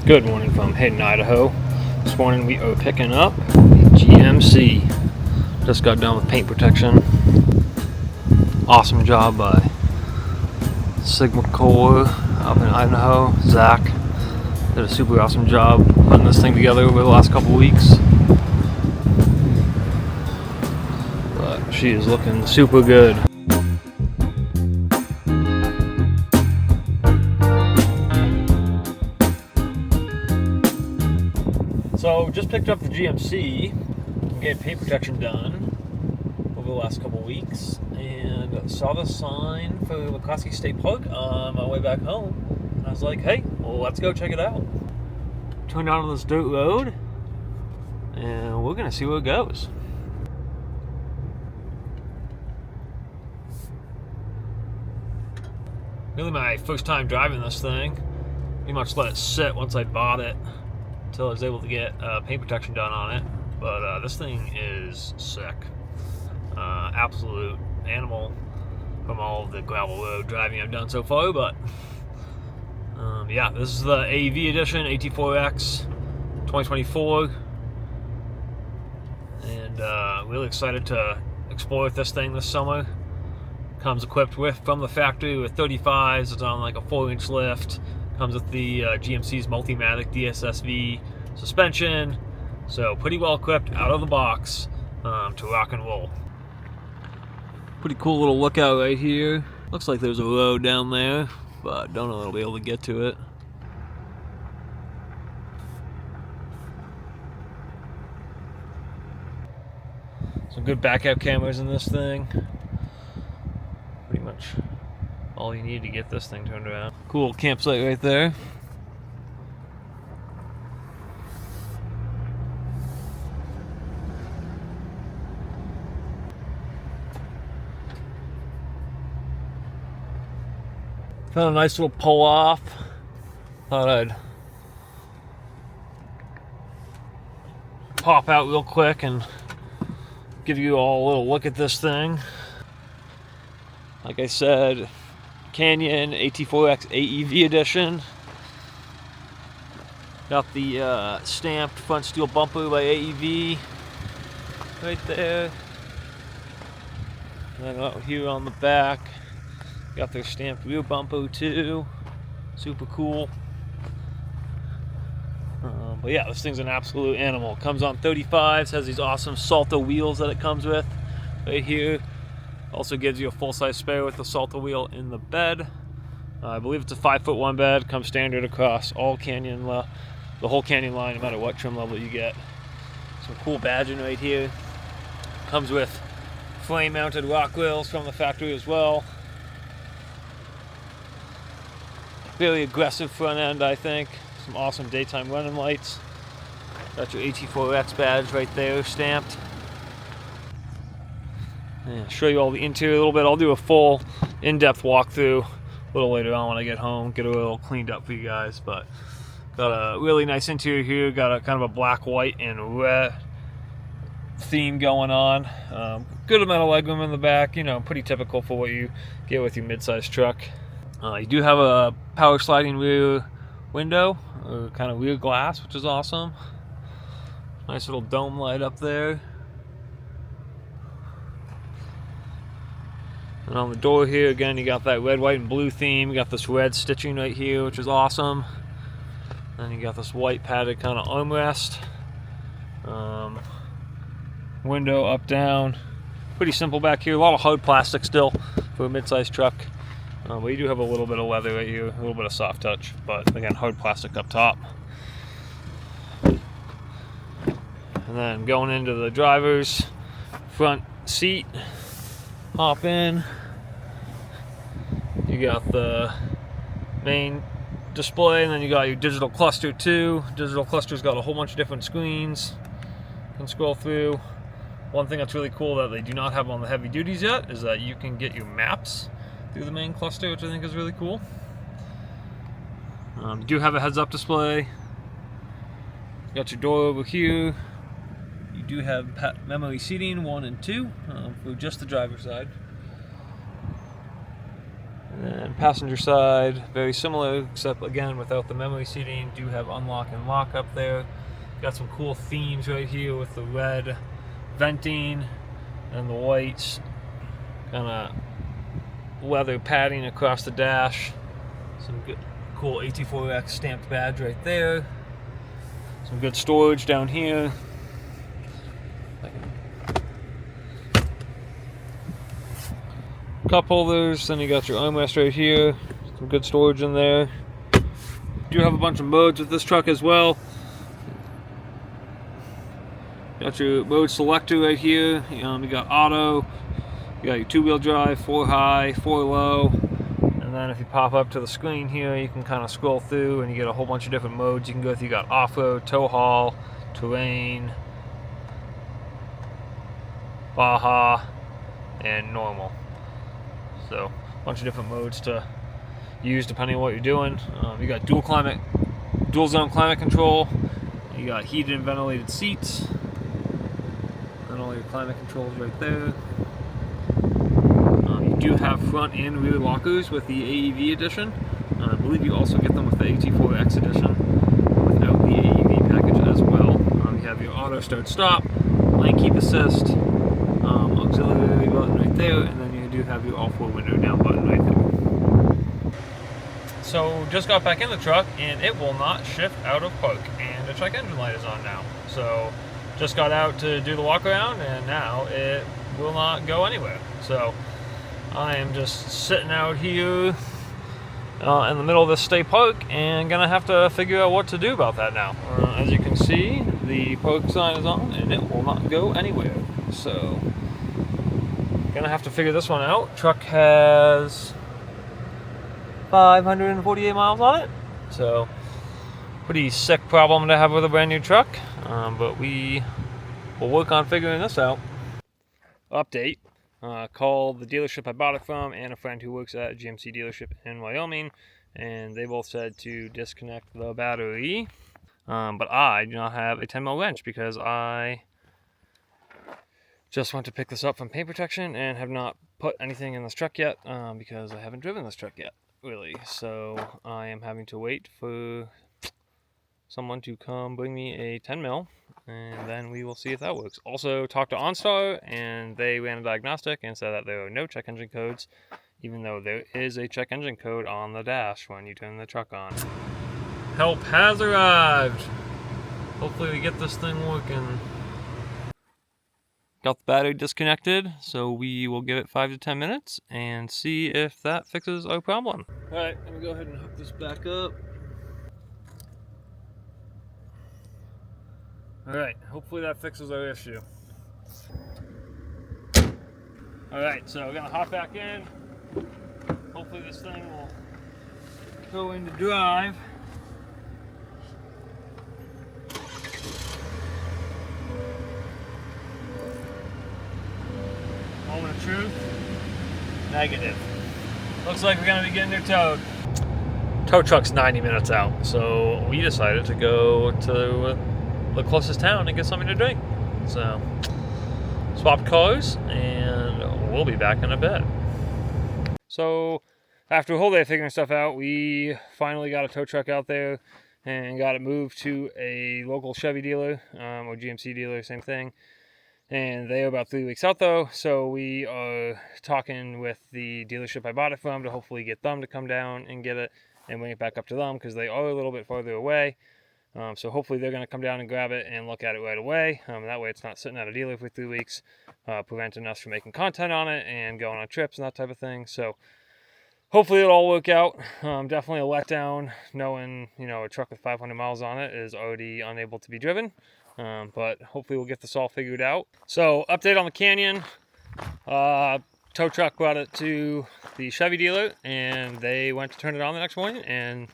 Good morning from Hayden, Idaho. This morning we are picking up GMC. Just got done with paint protection. Awesome job by Sigma Core up in Idaho. Zach did a super awesome job putting this thing together over the last couple weeks. But she is looking super good. So just picked up the GMC, getting paint protection done over the last couple weeks, and saw the sign for McCloskey State Park on my way back home. And I was like, hey, well, let's go check it out. Turned out on this dirt road, and we're gonna see where it goes. Really my first time driving this thing. Pretty much let it sit once I bought it until I was able to get paint protection done on it. But this thing is sick. Absolute animal from all of the gravel road driving I've done so far. But yeah, this is the AEV edition, AT4X 2024. And really excited to explore with this thing this summer. Comes equipped with, from the factory, with 35s. It's on like a 4-inch lift. Comes with the GMC's Multimatic DSSV suspension, so pretty well equipped out of the box to rock and roll. Pretty cool little lookout right here. Looks like there's a road down there, but don't know if I'll be able to get to it. Some good backup cameras in this thing. Pretty much all you need to get this thing turned around. Cool campsite right there. Found a nice little pull off. Thought I'd pop out real quick and give you all a little look at this thing. Like I said, Canyon AT4X AEV edition. Got the stamped front steel bumper by AEV right there. And then out here on the back, got their stamped rear bumper too. Super cool. But yeah, this thing's an absolute animal. Comes on 35s, has these awesome Salto wheels that it comes with right here. Also gives you a full-size spare with the Salto wheel in the bed. I believe it's a 5'1" bed. Comes standard across all Canyon, the whole Canyon line, no matter what trim level you get. Some cool badging right here. Comes with flame-mounted rock grills from the factory as well. Very aggressive front end, I think. Some awesome daytime running lights. Got your AT4X badge right there stamped. Yeah, show you all the interior a little bit. I'll do a full in-depth walkthrough a little later on when I get home, get it a little cleaned up for you guys. But got a really nice interior here. Got a kind of a black, white, and red theme going on. Good amount of legroom in the back. You know, pretty typical for what you get with your mid-size truck. You do have a power sliding rear window, or kind of rear glass, which is awesome. Nice little dome light up there. And on the door here, again, you got that red, white, and blue theme. You got this red stitching right here, which is awesome. Then you got this white padded kind of armrest. Window up, down. Pretty simple back here. A lot of hard plastic still for a mid-sized truck. But you do have a little bit of leather right here, a little bit of soft touch. But again, hard plastic up top. And then going into the driver's front seat. Hop in. You got the main display, and then you got your digital cluster too. Digital cluster's got a whole bunch of different screens. You can scroll through. One thing that's really cool that they do not have on the heavy duties yet is that you can get your maps through the main cluster, which I think is really cool. You do have a heads-up display. You got your door over here. You do have memory seating 1 and 2 for just the driver's side. And then passenger side, very similar, except again without the memory seating. Do have unlock and lock up there. Got some cool themes right here with the red venting and the white kind of leather padding across the dash. Some good, cool AT4X stamped badge right there. Some good storage down here. Cup holders, then you got your armrest right here. Some good storage in there. You do have a bunch of modes with this truck as well. Got your mode selector right here. You got auto, you got your 2-wheel drive, 4 high, 4 low. And then if you pop up to the screen here, you can kind of scroll through and you get a whole bunch of different modes you can go through. You got off-road, tow haul, terrain, Baja, and normal. So a bunch of different modes to use depending on what you're doing. You got dual zone climate control. You got heated and ventilated seats. And all your climate controls right there. You do have front and rear lockers with the AEV edition. I believe you also get them with the AT4X edition without the AEV package as well. You have your auto start stop, lane keep assist, auxiliary button right there, and then you do have your all-4 window down button right there. So just got back in the truck and it will not shift out of park, and the check engine light is on now. So just got out to do the walk around and now it will not go anywhere. So I am just sitting out here in the middle of this state park and gonna have to figure out what to do about that now. As you can see, the park sign is on and it will not go anywhere. So gonna have to figure this one out. Truck has 548 miles on it. So pretty sick problem to have with a brand new truck. But we will work on figuring this out. Update. Called the dealership I bought it from and a friend who works at a GMC dealership in Wyoming, and they both said to disconnect the battery. But I do not have a 10 mil wrench because I just went to pick this up from paint protection and have not put anything in this truck yet because I haven't driven this truck yet, really. So I am having to wait for someone to come bring me a 10 mil, and then we will see if that works. Also talked to OnStar, and they ran a diagnostic and said that there are no check engine codes, even though there is a check engine code on the dash when you turn the truck on. Help has arrived. Hopefully we get this thing working. Got the battery disconnected, so we will give it 5 to 10 minutes and see if that fixes our problem. Alright, let me go ahead and hook this back up. Alright, hopefully that fixes our issue. Alright, so we're gonna hop back in. Hopefully this thing will go into drive. Moment of truth. Negative. Looks like we're gonna be getting her towed. Tow truck's 90 minutes out, so we decided to go to the closest town and get something to drink. So swapped cars and we'll be back in a bit. So after a whole day of figuring stuff out, we finally got a tow truck out there and got it moved to a local Chevy dealer or GMC dealer, same thing. And they are about 3 weeks out though, so we are talking with the dealership I bought it from to hopefully get them to come down and get it and bring it back up to them because they are a little bit farther away. So hopefully they're going to come down and grab it and look at it right away. That way it's not sitting at a dealer for 3 weeks, preventing us from making content on it and going on trips and that type of thing. So hopefully it'll all work out. Definitely a letdown knowing, a truck with 500 miles on it is already unable to be driven. But hopefully we'll get this all figured out. So update on the Canyon. Tow truck brought it to the Chevy dealer and they went to turn it on the next morning and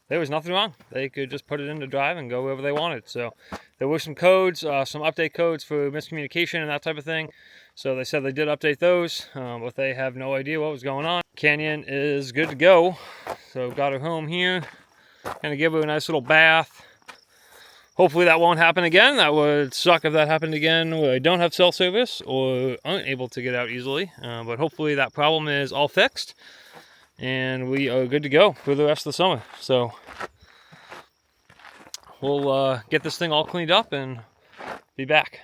there was nothing wrong. They could just put it into drive and go wherever they wanted. So there were some codes, some update codes for miscommunication and that type of thing. So they said they did update those, but they have no idea what was going on. Canyon is good to go. So got her home here. Gonna give her a nice little bath. Hopefully that won't happen again. That would suck if that happened again where I don't have cell service or aren't able to get out easily. But hopefully that problem is all fixed. and we are good to go for the rest of the summer. So we'll get this thing all cleaned up and be back.